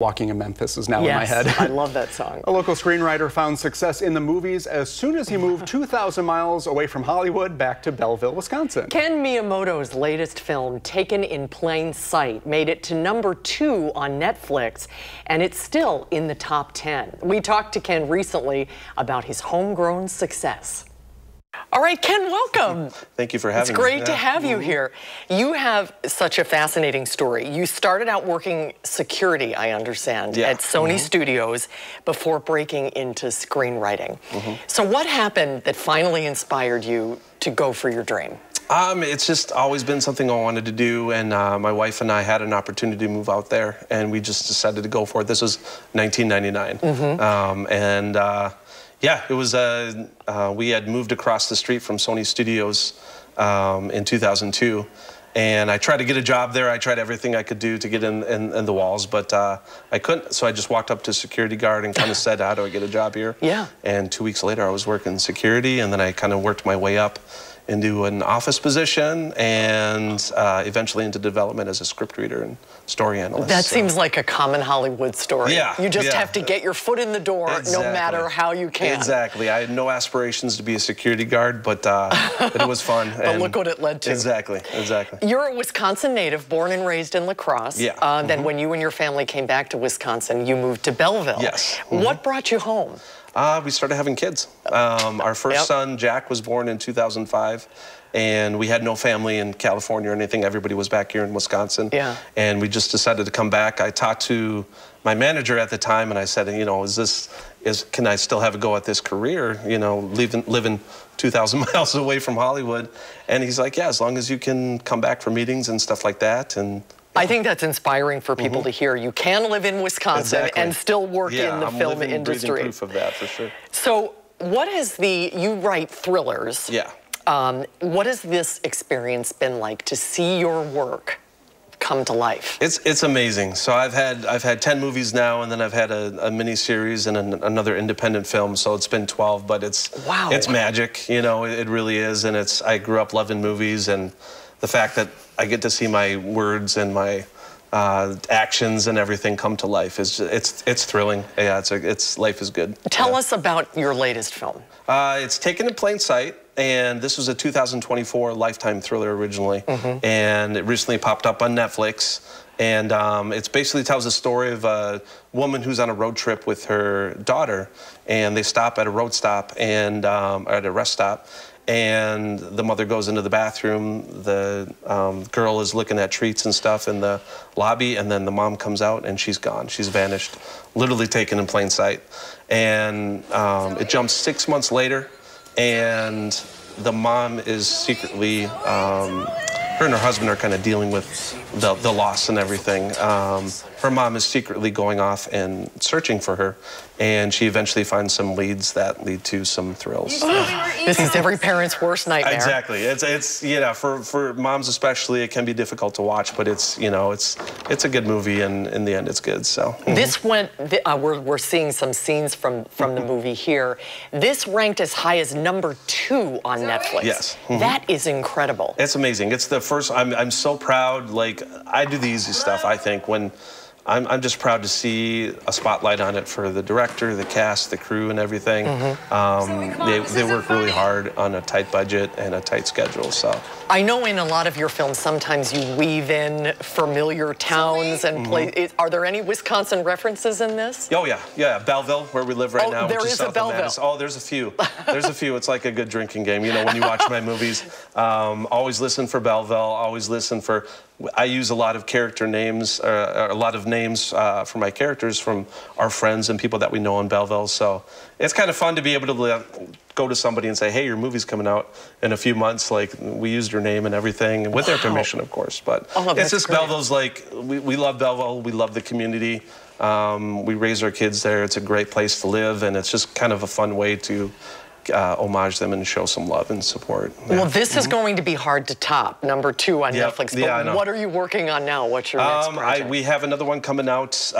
Walking in Memphis is now in my Yes, head. I love that song. A local screenwriter found success in the movies as soon as he moved 2,000 miles away from Hollywood back to Belleville, Wisconsin. Ken Miyamoto's latest film, Taken in Plain Sight, made it to #2 on Netflix, and it's still in the top 10. We talked to Ken recently about his homegrown success. All right, Ken, welcome. Thank you for having me. It's great to have you here. You have such a fascinating story. You started out working security, I understand, at Sony Studios before breaking into screenwriting. So what happened that finally inspired you to go for your dream? It's just always been something I wanted to do, and my wife and I had an opportunity to move out there, and we just decided to go for it. This was 1999, yeah, it was, we had moved across the street from Sony Studios in 2002, and I tried to get a job there. I tried everything I could do to get in the walls, but I couldn't, so I just walked up to security guard and kind of said, how do I get a job here? Yeah. And 2 weeks later, I was working security, and then I kind of worked my way up into an office position and eventually into development as a script reader and story analyst. That seems like a common Hollywood story. Yeah, you just have to get your foot in the door no matter how you can. Exactly. I had no aspirations to be a security guard, but it was fun. But look what it led to. Exactly, exactly. You're a Wisconsin native, born and raised in La Crosse. Yeah. Then when you and your family came back to Wisconsin, you moved to Belleville. Yes. What brought you home? We started having kids. Our first son, Jack, was born in 2005, and we had no family in California or anything. Everybody was back here in Wisconsin. Yeah. And we just decided to come back. I talked to my manager at the time, and I said, you know, can I still have a go at this career, you know, living 2,000 miles away from Hollywood? And he's like, yeah, as long as you can come back for meetings and stuff like that. And I think that's inspiring for people to hear. You can live in Wisconsin and still work in the film industry. Breathing proof of that, for sure. So what has you write thrillers. Yeah. What has this experience been like to see your work come to life? It's amazing. So I've had 10 movies now, and then I've had a mini series and another independent film. So it's been 12, but it's magic. You know, it really is. And I grew up loving movies, and the fact that I get to see my words and my actions and everything come to life it's thrilling. Yeah, life is good. Tell us about your latest film. It's Taken in Plain Sight, and this was a 2024 Lifetime thriller originally, and it recently popped up on Netflix. And it basically tells a story of a woman who's on a road trip with her daughter, and they stop at a road stop and at a rest stop. And the mother goes into the bathroom. The girl is looking at treats and stuff in the lobby, and then the mom comes out, and she's gone. She's vanished, literally taken in plain sight. And it jumps 6 months later, and the mom is secretly, her and her husband are kind of dealing with the loss and everything. Her mom is secretly going off and searching for her, and she eventually finds some leads that lead to some thrills. This is every parent's worst nightmare. Exactly. It's you know, for moms especially, it can be difficult to watch, but it's a good movie, and in the end, it's good. So this went. We're seeing some scenes from the movie here. This ranked as high as #2 on Netflix. Yes. That is incredible. It's amazing. It's the first. I'm so proud. Like, I do the easy stuff. I think when. I'm just proud to see a spotlight on it for the director, the cast, the crew, and everything. They work really hard on a tight budget and a tight schedule. So I know in a lot of your films, sometimes you weave in familiar towns and places. Are there any Wisconsin references in this? Oh yeah, Belleville, where we live right now. There which is a Belleville. Oh, there's a few. There's a few. It's like a good drinking game. You know, when you watch my movies, always listen for Belleville. Always listen for. I use a lot of character names, a lot of names for my characters from our friends and people that we know in Belleville. So it's kind of fun to be able to go to somebody and say, hey, your movie's coming out in a few months. Like, we used your name and everything, with their permission, of course. But it's just great. Belleville's like, we love Belleville. We love the community. We raise our kids there. It's a great place to live, and it's just kind of a fun way to homage them and show some love and support. Well, this is going to be hard to top, #2 on Netflix. But I know. What are you working on now? What's your next project? We have another one coming out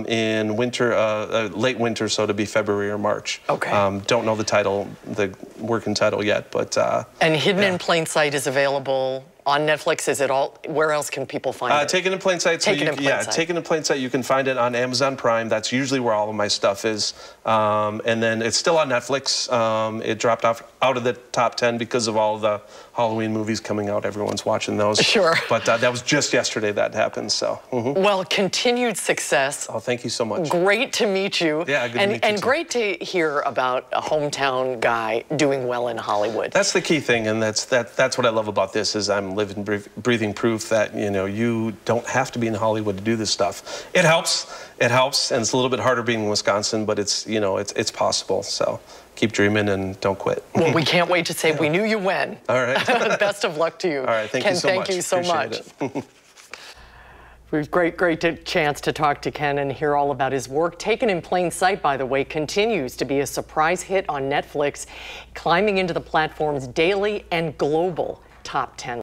in winter, late winter, so to be February or March. Okay. Don't know the title, the working title yet, but. And Hidden in Plain Sight is available on Netflix? Is it all? Where else can people find it? Taken in Plain Sight. Taken in Plain Sight. Taken in Plain Sight. You can find it on Amazon Prime. That's usually where all of my stuff is. And then it's still on Netflix. It dropped out of the top 10 because of all the Halloween movies coming out. Everyone's watching those. Sure. But that was just yesterday that happened. So. Well, continued success. Oh, thank you so much. Great to meet you. Yeah, good to meet you And too. great to hear about a hometown guy doing well in Hollywood. That's the key thing, and that's what I love about this. Is I'm living, breathing proof that you don't have to be in Hollywood to do this stuff. It helps, and it's a little bit harder being in Wisconsin, but it's it's possible. So keep dreaming and don't quit. Well, we can't wait to say we knew you when. All right. Best of luck to you. All right, thank you so much. Thank you so much. We've great chance to talk to Ken and hear all about his work. Taken in Plain Sight, by the way, continues to be a surprise hit on Netflix, climbing into the platform's daily and global top 10.